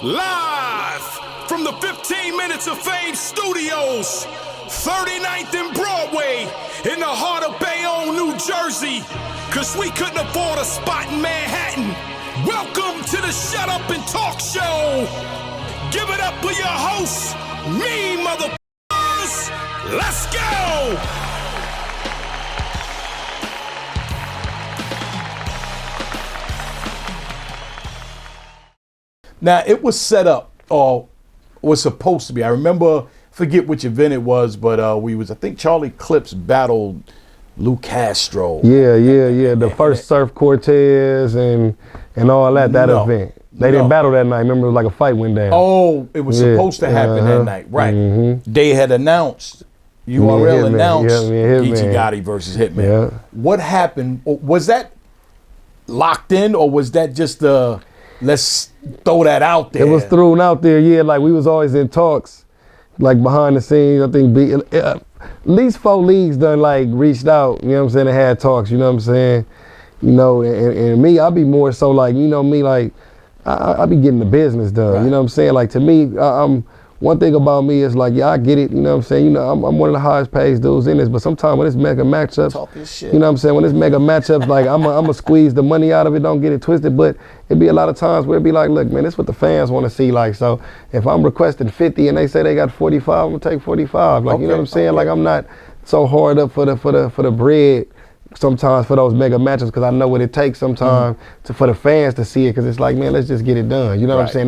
Live from the 15 Minutes of Fame Studios, 39th and Broadway, in the heart of Bayonne, New Jersey, cause we couldn't afford a spot in Manhattan. Welcome to the Shut Up and Talk Show. Give it up for your host, me motherfuckers. Let's go. Now, it was set up, or was supposed to be. I remember, forget which event it was, but I think Charlie Clips battled Lou Castro. Yeah. The first Surf Cortez and all that event. They didn't battle that night. Remember, it was like a fight went down. Oh, it was supposed to happen that night, right. They had announced, URL announced Geechi Gotti versus Hitman. Yeah. What happened? Was that locked in, or was that just let's throw that out there? It was thrown out there, yeah. Like, we was always in talks, like behind the scenes. I think at least 4 leagues done like reached out, you know what I'm saying, and had talks, you know what I'm saying? You know, and me, I'll be more so like, you know me, like, I be getting the business done, right. You know what I'm saying? Like, to me, one thing about me is like, yeah, I get it, you know what I'm saying? You know, I'm one of the highest paid dudes in this, but sometimes when it's mega matchups, you know what I'm saying? When it's mega matchups, like, I'm gonna squeeze the money out of it, don't get it twisted, but it be a lot of times where it be like, look, man, this is what the fans want to see, like, so if I'm requesting 50 and they say they got 45, I'm gonna take 45, like, you know what I'm saying? Like, I'm not so hard up for the bread sometimes for those mega matches, because I know what it takes sometimes for the fans to see it, because it's like, man, let's just get it done. You know what I'm saying?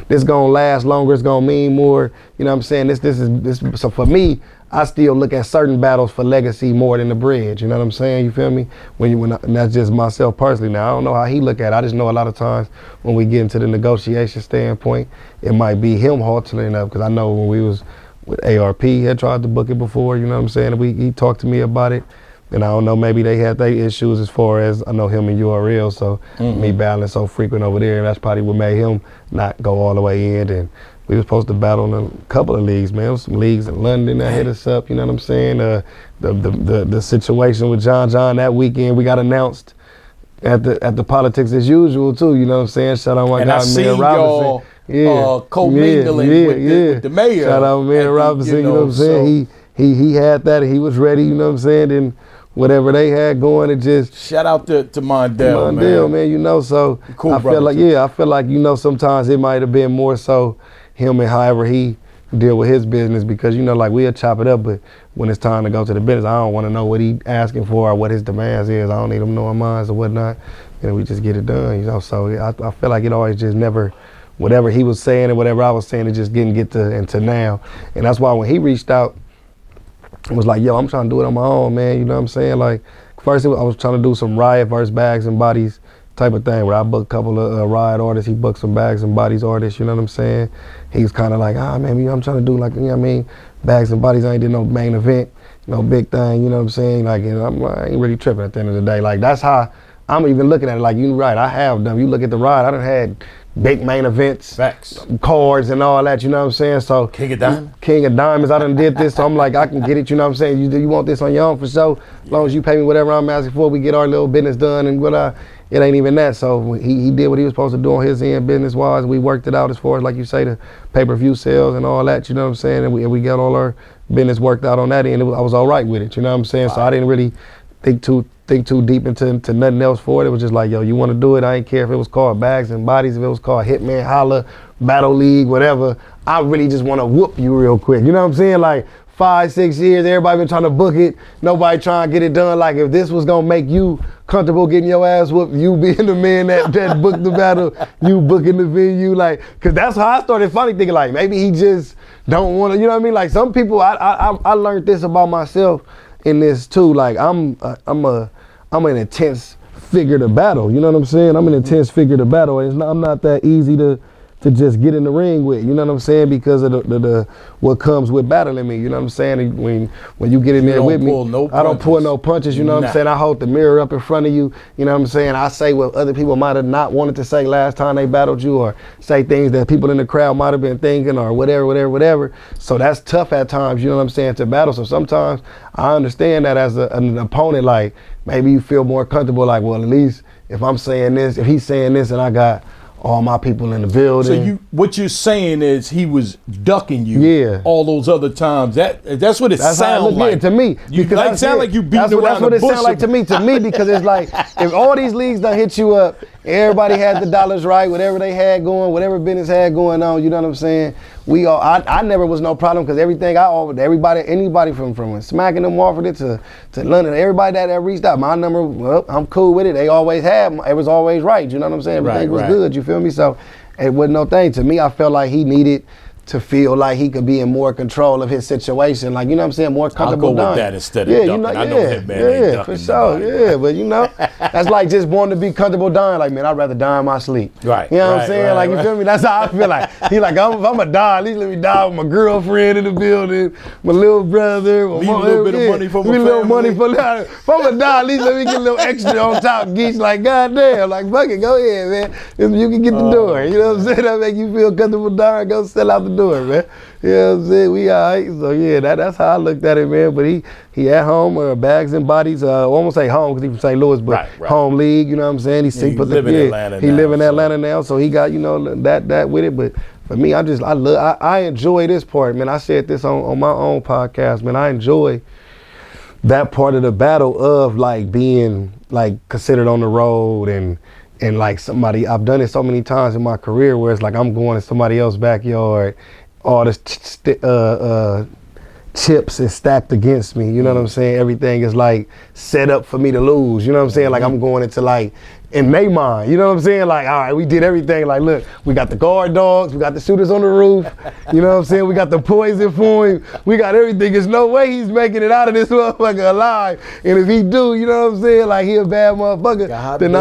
This gonna last longer. It's gonna mean more. You know what I'm saying? This. So for me, I still look at certain battles for legacy more than the bridge. You know what I'm saying? You feel me? And that's just myself personally. Now I don't know how he look at it. I just know a lot of times when we get into the negotiation standpoint, it might be him halting up, because I know when we was with ARP, he had tried to book it before. You know what I'm saying? He talked to me about it. And I don't know, maybe they had their issues as far as, I know him and URL, so me battling so frequent over there, that's probably what made him not go all the way in. And we were supposed to battle in a couple of leagues, man. There was some leagues in London that hit us up, you know what I'm saying? The situation with John that weekend, we got announced at the Politics as Usual too, you know what I'm saying? Shout out my guy, Mayor Robinson. Co-mingling with the mayor. Shout out Mayor Robinson, you know what I'm saying? He had that, and he was ready, you know what I'm saying? And whatever they had going, it just shout out to Mondale, man. You know, so cool, I feel like you know, sometimes it might have been more so him and however he deal with his business, because you know, like, we'll chop it up, but when it's time to go to the business, I don't want to know what he asking for or what his demands is. I don't need him knowing mine or whatnot, and we just get it done, you know. So I feel like it always just never, whatever he was saying and whatever I was saying, it just didn't get to now, and that's why when he reached out, I was like, yo, I'm trying to do it on my own, man. You know what I'm saying? Like, first I was trying to do some Riot versus Bags and Bodies type of thing, where I booked a couple of Riot artists. He booked some Bags and Bodies artists, you know what I'm saying? He was kind of like, man, I'm trying to do, like, you know what I mean? Bags and Bodies, I ain't did no main event, no big thing, you know what I'm saying? Like, you know, I ain't really tripping at the end of the day. Like, that's how I'm even looking at it. Like, you're right, I have done. You look at the Riot, I done had big main events, facts, cards and all that, you know what I'm saying? So King of Diamonds, I done did this, so I'm like, I can get it, you know what I'm saying? You want this on your own for sure, as long as you pay me whatever I'm asking for, we get our little business done, and it ain't even that. So he did what he was supposed to do on his end business-wise. We worked it out as far as, like you say, the pay-per-view sales and all that, you know what I'm saying? And we got all our business worked out on that end. I was all right with it, you know what I'm saying? Wow. So I didn't really think too deep into nothing else for it. It was just like, yo, you want to do it? I ain't care if it was called Bags and Bodies, if it was called Hitman Holla, Battle League, whatever. I really just want to whoop you real quick. You know what I'm saying? Like, 5-6 years, everybody been trying to book it. Nobody trying to get it done. Like, if this was gonna make you comfortable getting your ass whooped, you being the man that booked the battle, you booking the venue, like, cause that's how I started funny thinking, like, maybe he just don't want to, you know what I mean? Like, some people, I learned this about myself in this too. Like, I'm an intense figure to battle, you know what I'm saying? I'm an intense figure to battle, and I'm not that easy to just get in the ring with, you know what I'm saying? Because of the what comes with battling me, you know what I'm saying? When you get in there with me, I don't pull no punches, you know what I'm saying? I hold the mirror up in front of you, you know what I'm saying? I say what other people might have not wanted to say last time they battled you, or say things that people in the crowd might have been thinking, or whatever. So that's tough at times, you know what I'm saying, to battle. So sometimes I understand that as an opponent, like, maybe you feel more comfortable, like, well, at least if I'm saying this, if he's saying this, and I got all my people in the building. So what you're saying is he was ducking you all those other times. That's what it sounds like to me. You like sound like you beating around the bush. That's what it sounds like to me because it's like if all these leagues done hit you up, everybody had the dollars right, whatever they had going, whatever business had going on, you know what I'm saying? I never was no problem because everything I offered, anybody from smacking them offered it to London, everybody that reached out, my number, well, I'm cool with it. They always had, it was always right, you know what I'm saying? Everything was good, you feel me? So it wasn't no thing. To me, I felt like he needed to feel like he could be in more control of his situation, like, you know what I'm saying, more comfortable. I'll go with that instead of ducking. I know Hitman ain't ducking for sure, nobody. but you know, that's like just wanting to be comfortable dying. Like, man, I'd rather die in my sleep. Right. You know what I'm saying? Like, you feel me? That's how I feel like. He like, if I'm gonna die, at least let me die with my girlfriend in the building, my little brother. Leave a little bit of money for my family. Little money for that. If I'm gonna die, at least let me get a little extra on top. Geechi, like, goddamn, like, fuck it, go ahead, man. You can get the door. You know what I'm saying? That make you feel comfortable dying, go sell out the door, man. You know what I'm saying? We all right. So yeah, that's how I looked at it, man. But he at home, bags and bodies. I won't say home because he's from St. Louis, but home league. You know what I'm saying? He live in Atlanta. He live in Atlanta now, so he got that with it. But for me, I enjoy this part, man. I said this on my own podcast, man. I enjoy that part of the battle of like being like considered on the road and like somebody. I've done it so many times in my career where it's like I'm going to somebody else's backyard. All this chips is stacked against me, you know what I'm saying? Everything is like set up for me to lose, you know what I'm saying? Like I'm going into like, in their mind, you know what I'm saying? Like, all right, we did everything. Like, look, we got the guard dogs, we got the shooters on the roof, you know what I'm saying? We got the poison for him, we got everything. There's no way he's making it out of this motherfucker alive. And if he do, you know what I'm saying? Like, he a bad motherfucker, then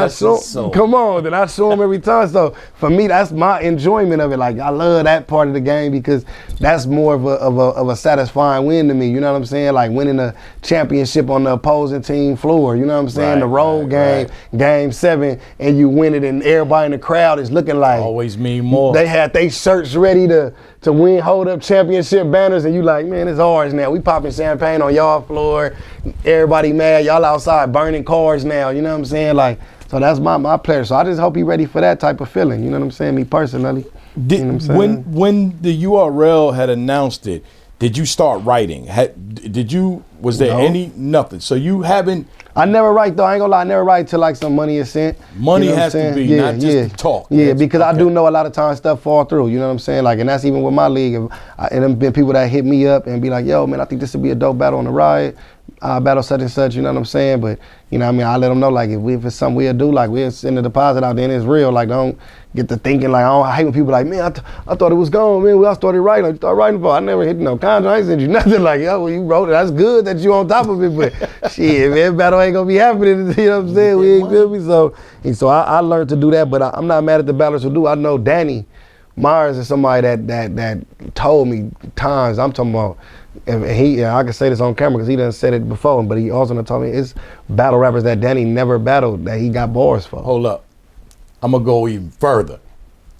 I show him every time. So for me, that's my enjoyment of it. Like, I love that part of the game because that's more of a satisfying win to me, you know what I'm saying? Like winning a championship on the opposing team floor, you know what I'm saying? The road game, game 7, and you win it, and everybody in the crowd is looking like always mean more. They had their shirts ready to win, hold up championship banners, and you like, man, it's ours now. We popping champagne on y'all floor. Everybody mad. Y'all outside burning cars now. You know what I'm saying? Like, so that's my player. So I just hope he ready for that type of feeling. You know what I'm saying? Me personally. You know what I'm saying? When the URL had announced it, did you start writing? Was there nothing? So you haven't. I never write though. I ain't gonna lie. I never write till like some money is sent. Money has to be, not just talk. Yeah, because I do know a lot of times stuff fall through. You know what I'm saying? Like, and that's even with my league. And there been people that hit me up and be like, "Yo, man, I think this would be a dope battle on the ride. Battle such and such." You know what I'm saying? But you know what I mean? I let them know like if it's something we'll do, like we'll send a deposit out there and it's real. Like, don't get to thinking like I hate when people like, man, I thought it was gone, man. I started writing. Like, you started writing for. I never hit no contract. I ain't sent you nothing. Like, yo, well, you wrote it. That's good that you on top of it. But shit, man, battle ain't gonna be happening. You know what I'm saying? We ain't feel me. So I learned to do that. But I'm not mad at the battlers who do. I know Danny Myers is somebody that told me times. I'm talking about. And I can say this on camera because he done said it before, but he also done told me it's battle rappers that Danny never battled that he got bars for. Hold up. I'm going to go even further.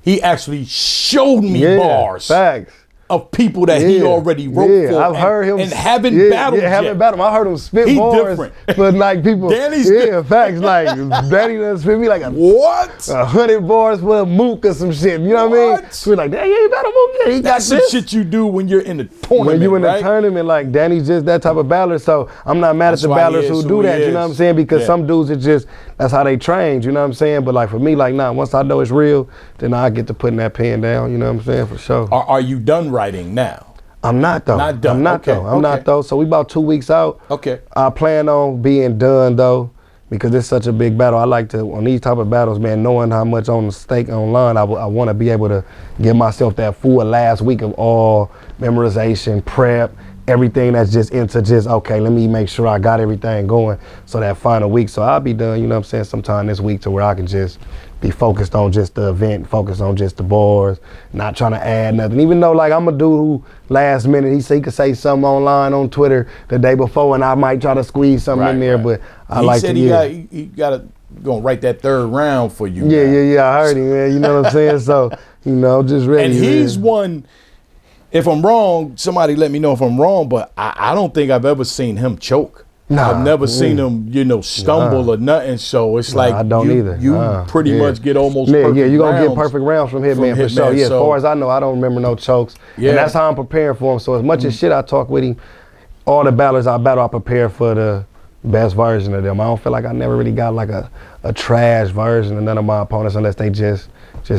He actually showed me bars. Facts. Of people that he already wrote for. I've heard him. And haven't battled yet. Haven't battled him. I heard him spit bars. Different. But like people. Danny's facts. Like Danny done spit me like 100 bars for a mook or some shit. You know what I mean? So we're like, damn, you ain't battle mook yet. He That's got the shit you do when you're in the tournament. When you in the tournament, like Danny's just that type of battler. So I'm not mad at the battlers who do that. You know what I'm saying? Because some dudes are just that's how they trained. You know what I'm saying? But like for me, like once I know it's real, then I get to putting that pen down. You know what I'm saying? For sure. Are you done writing now? I'm not though. Not done. I'm not though. So we about 2 weeks out. Okay. I plan on being done though, because it's such a big battle. I like to on these type of battles, man, knowing how much on the stake online. I want to be able to give myself that full last week of all memorization, prep, everything that's just into just okay. Let me make sure I got everything going. So that final week, so I'll be done. You know what I'm saying? Sometime this week to where I can just be focused on just the event, focused on just the bars, not trying to add nothing. Even though like I'm a dude who last minute, he could say something online on Twitter the day before and I might try to squeeze something in there, but I like to, he got to gonna write that third round for you. Yeah, I heard him, man. You know what I'm saying? So, you know, just ready. And he's one, if I'm wrong, somebody let me know if I'm wrong, but I don't think I've ever seen him choke. I've never seen him, you know, stumble or nothing. So it's like I don't either. You pretty much get almost perfect you're gonna rounds get perfect rounds from Hitman for sure. Yeah, as far as I know, I don't remember no chokes. And that's how I'm preparing for him. So as much as shit I talk with him, all the battlers I battle, I prepare for the best version of them. I don't feel like I never really got like a trash version of none of my opponents unless they just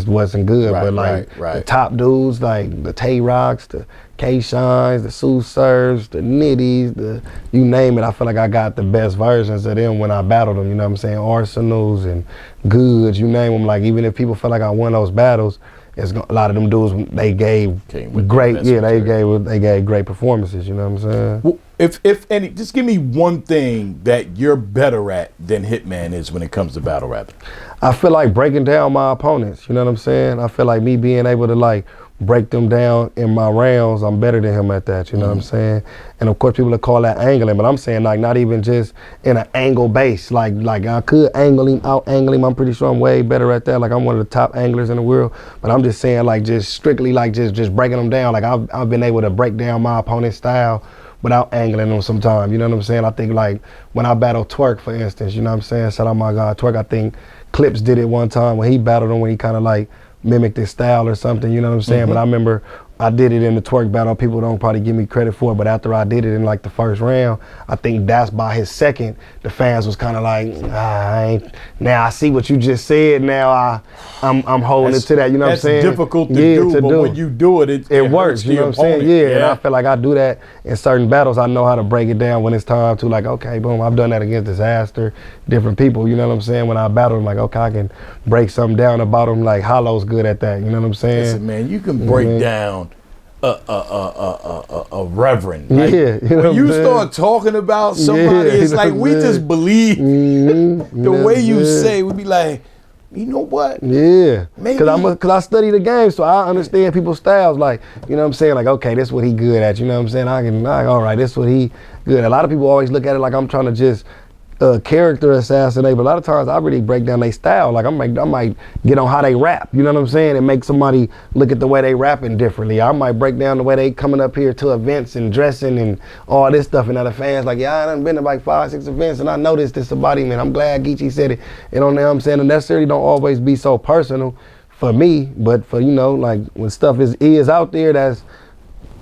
wasn't good. But like the top dudes, like the Tay Rocks, the K Shines, the Sue Serves, the Nitties, the you name it, I feel like I got the best versions of them when I battled them, you know what I'm saying? Arsenals and Goods, you name them. Like even if people feel like I won those battles, a lot of them dudes, they gave great, they gave great performances, you know what I'm saying? Well, if any, just give me one thing that you're better at than Hitman is when it comes to battle rapping. I feel like breaking down my opponents, you know what I'm saying? I feel like me being able to like break them down in my rounds, I'm better than him at that, you know what I'm saying? And of course people will call that angling, but I'm saying like not even just in an angle base, like I could angle him, out angle him, I'm pretty sure I'm way better at that, like I'm one of the top anglers in the world, but I'm just saying like just strictly like just breaking them down, like I've been able to break down my opponent's style without angling them sometimes, you know what I'm saying? I think like when I battle Twerk, for instance, you know what I'm saying? Shout out my guy Twerk, I think Clips did it one time when he battled him, when he kind of like mimicked his style or something, you know what I'm saying? But I remember I did it in the Twerk battle. People don't probably give me credit for it, but after I did it in like the first round, I think that's by his second, the fans was kind of like, now I see what you just said. Now I'm holding it to that, you know what I'm saying? That's difficult to do, but when you do it, it works, you know what I'm saying? Yeah, and I feel like I do that in certain battles. I know how to break it down when it's time to, like, okay, boom, I've done that against Disaster, different people, you know what I'm saying? When I battle them, like, okay, I can break something down about them, like Hollow's good at that, you know what I'm saying? Listen, man, you can break down a reverend. Like, you know when you start talking about somebody, it's like we just believe the way you say. We be like, you know what? Yeah, because I study the game, so I understand people's styles. Like, you know what I'm saying? Like, okay, this is what he good at. You know what I'm saying? All right, this is what he good at. A lot of people always look at it like I'm trying to just character assassinate, but a lot of times I really break down their style. Like I might get on how they rap, you know what I'm saying, and make somebody look at the way they rapping differently. I might break down the way they coming up here to events and dressing and all this stuff, and other fans like, yeah, I done been to like 5-6 events and I noticed this about him, and I'm glad Geechi said it. You know what I'm saying? And necessarily don't always be so personal for me, but for, you know, like when stuff is out there that's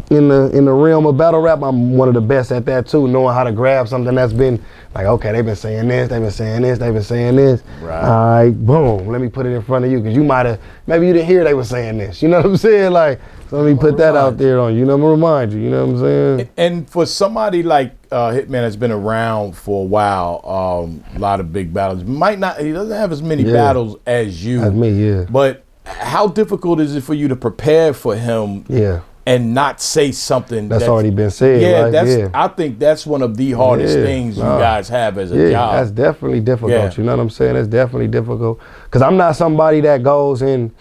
in the realm of battle rap, I'm one of the best at that too, knowing how to grab something that's been like, okay, they've been saying this, they've been saying this, they've been saying this. Right. All right, boom, let me put it in front of you, because maybe you didn't hear they were saying this. You know what I'm saying? Like, so let me put that out there on you. I'm gonna remind you, you know what I'm saying? And for somebody like Hitman that's been around for a while, a lot of big battles, he doesn't have as many battles as you. As me, yeah. But how difficult is it for you to prepare for him? Yeah. And not say something that's already been said. Yeah, I think that's one of the hardest things you guys have as a job. That's definitely difficult. You know what I'm saying? That's definitely difficult. Because I'm not somebody that goes in,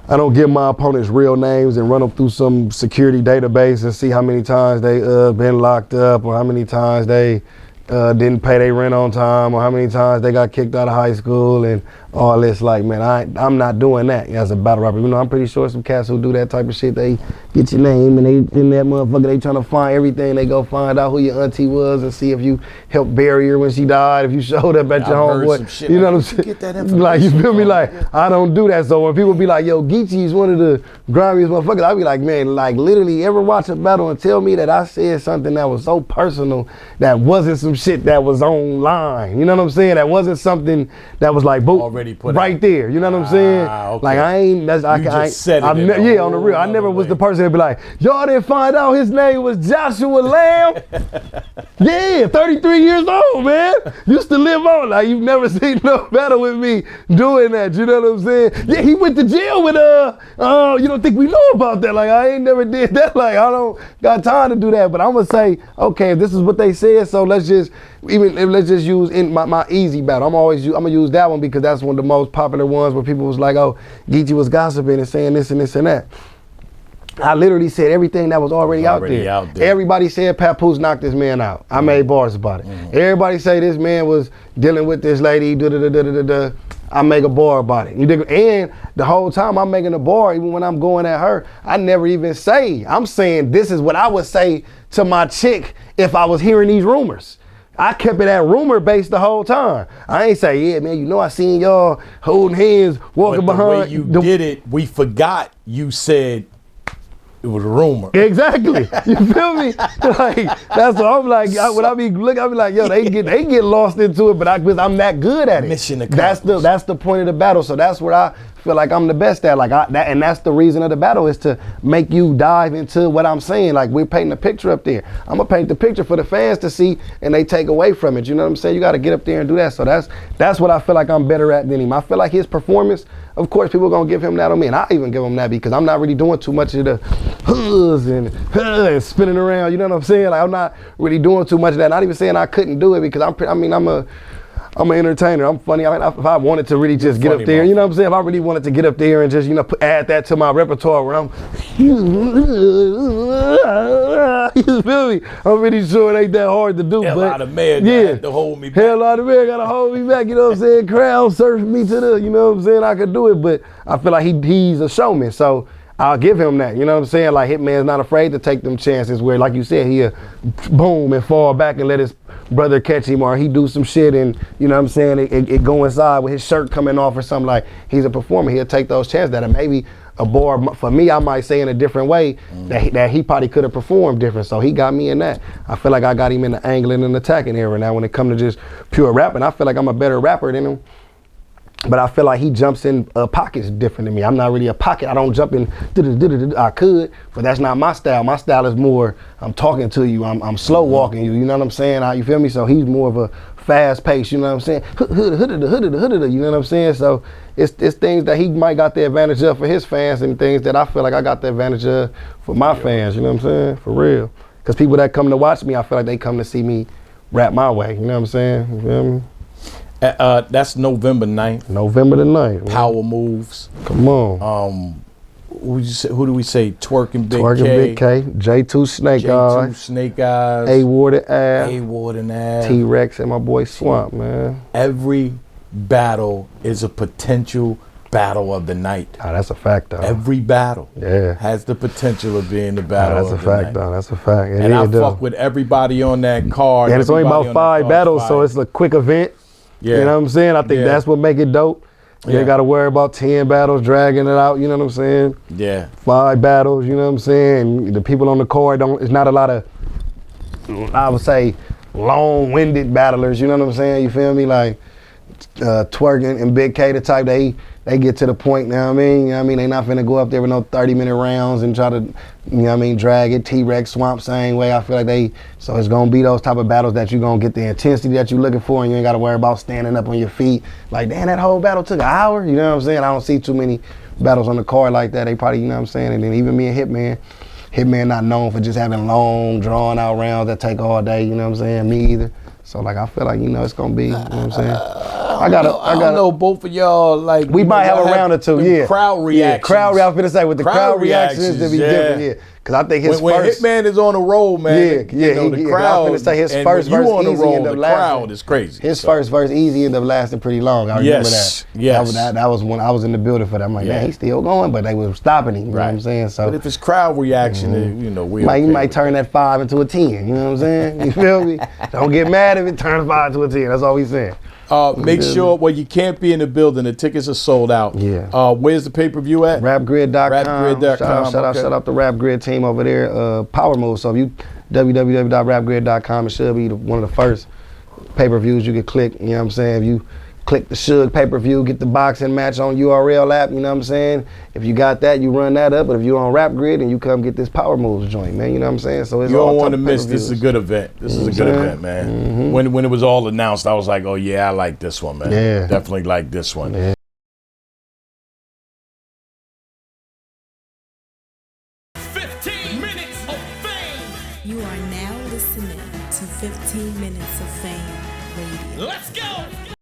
I don't give my opponents real names and run them through some security database and see how many times they been locked up, or how many times they didn't pay their rent on time, or how many times they got kicked out of high school and all this. Like, man, I'm not doing that as a battle rapper. You know, I'm pretty sure some cats who do that type of shit, they get your name and they in that motherfucker, they trying to find everything. They go find out who your auntie was and see if you helped bury her when she died, if you showed up at your homeboy. You know what I'm saying? Get that information. Like, you feel me? Like, I don't do that. So when people be like, yo, Geechi is one of the grimiest motherfuckers, I be like, man, like literally ever watch a battle and tell me that I said something that was so personal that wasn't some shit that was online. You know what I'm saying? That wasn't something that was like, boom, already put right out there. You know what I'm saying? Okay. Like I ain't. Just said it. Yeah, on the real. I never was the person that be like, y'all didn't find out his name was Joshua Lamb. Yeah, 33 years old, man. Used to live on. Like, you've never seen no battle with me doing that. You know what I'm saying? Yeah, he went to jail with you don't think we know about that? Like, I ain't never did that. Like, I don't got time to do that. But I'm gonna say, okay, if this is what they said, so let's just use in my easy battle. I'm gonna use that one because that's one of the most popular ones where people was like, oh, Geechi was gossiping and saying this and this and that. I literally said everything that was already out there. Everybody said Papoose knocked this man out. I made bars about it. Everybody say this man was dealing with this lady, I make a bar about it. You dig? And the whole time I'm making a bar, even when I'm going at her, I never even say, I'm saying this is what I would say to my chick if I was hearing these rumors. I kept it at rumor based the whole time. I ain't say, yeah, man, you know I seen y'all holding hands, walking But the behind. way you did it, we forgot you said it was a rumor. Exactly. You feel me? Like that's what I'm like. When I be looking, I be like, yo, they get lost into it, but because I'm that good at it. Mission accomplished. That's the point of the battle. So that's where I feel like I'm the best at. Like and that's the reason of the battle is to make you dive into what I'm saying. Like we're painting a picture up there. I'm gonna paint the picture for the fans to see, and they take away from it. You know what I'm saying? You got to get up there and do that. So that's what I feel like I'm better at than him. I feel like his performance. Of course, people gonna give him that on me, and I even give him that because I'm not really doing too much of the and spinning around. You know what I'm saying? Like I'm not really doing too much of that. Not even saying I couldn't do it because I'm an entertainer. I'm funny. I mean, if I wanted to really just get up there, you know what I'm saying? If I really wanted to get up there and just, add that to my repertoire where I'm, you feel me? I'm really sure it ain't that hard to do. Hell but out of man had to hold me back. Hell out of man gotta hold me back, you know what I'm saying? Crowd surfing me to the, you know what I'm saying? I could do it, but I feel like he's a showman. So I'll give him that, you know what I'm saying? Like Hitman's not afraid to take them chances where, like you said, he'll boom and fall back and let his brother catch him, or he do some shit and, you know what I'm saying, it go inside with his shirt coming off or something. Like he's a performer, he'll take those chances that are maybe a bar, for me, I might say in a different way that he probably could have performed different. So he got me in that. I feel like I got him in the angling and attacking area. Now when it comes to just pure rapping, I feel like I'm a better rapper than him. But I feel like he jumps in pockets different than me. I'm not really a pocket. I don't jump in. I could, but that's not my style. My style is more, I'm talking to you. I'm slow walking you. You know what I'm saying? You feel me? So he's more of a fast pace. You know what I'm saying? You know what I'm saying? So it's things that he might got the advantage of for his fans, and things that I feel like I got the advantage of for my fans. You know what I'm saying? For real. Because people that come to watch me, I feel like they come to see me rap my way. You know what I'm saying? You feel me? That's November 9th. November the 9th. Power Moves. Come on. Who do we say? Twerking Big K. Twerking Big K. J2 Snake Eyes. J2 Snake Eyes. A Ward and Av. A Ward and Av. T-Rex and my boy Swamp, man. Every battle is a potential battle of the night. Ah, that's a fact, though. Every battle has the potential of being the battle of the night. That's a fact. And I fuck with everybody on that card. And it's only about 5 battles, so it's a quick event. Yeah. You know what I'm saying? I think that's what make it dope. You ain't got to worry about 10 battles dragging it out, you know what I'm saying? Yeah. 5 battles, you know what I'm saying? The people on the card it's not a lot of, I would say, long-winded battlers, you know what I'm saying? You feel me? Like Twerking and Big K, the type, they get to the point, you know what I mean? You know what I mean? They not finna go up there with no 30-minute rounds and try to, you know what I mean, drag it. T-Rex, Swamp, same way. I feel like so it's gonna be those type of battles that you gonna get the intensity that you looking for, and you ain't gotta worry about standing up on your feet. Like, damn, that whole battle took an hour? You know what I'm saying? I don't see too many battles on the card like that. They probably, you know what I'm saying? And then even me and Hitman not known for just having long, drawn out rounds that take all day, you know what I'm saying? Me either. So like I feel like, it's gonna be, you know what I'm saying? I don't know both of y'all, like we might have a round or two, crowd reactions. Yeah, crowd reactions. I was finna say with the crowd reactions to be different, Cause I think his when first Hitman is on the roll, man. The crowd. I was finna say his first verse on the easy roll, end up the lasting. crowd is crazy. His first verse easy ended up lasting pretty long. I remember that. Yes. That was when I was in the building for that. I'm like, man, he's still going, but they was stopping him. You know what I'm saying? So, but if it's crowd reaction, you might turn that 5 into a 10. You know what I'm saying? You feel me? Don't get mad if it turns 5 to a 10. That's all we saying. Make sure, you can't be in the building. The tickets are sold out. Yeah. Where's the pay-per-view at? Rapgrid.com. Rapgrid.com. Shout out the Rapgrid team over there. Power Move. So if you www.rapgrid.com, it should be one of the first pay-per-views you can click. You know what I'm saying? If you click the Suge pay-per-view, get the boxing match on URL app, you know what I'm saying? If you got that, you run that up. But if you're on Rapgrid, and you come get this Power Moves joint, man, you know what I'm saying? So it's you don't want to miss. This is a good event. This is a good event, man. When it was all announced, I was like, oh yeah, I like this one, man. Yeah. Definitely like this one. Yeah. You are now listening to 15 Minutes of Fame Radio. Let's go!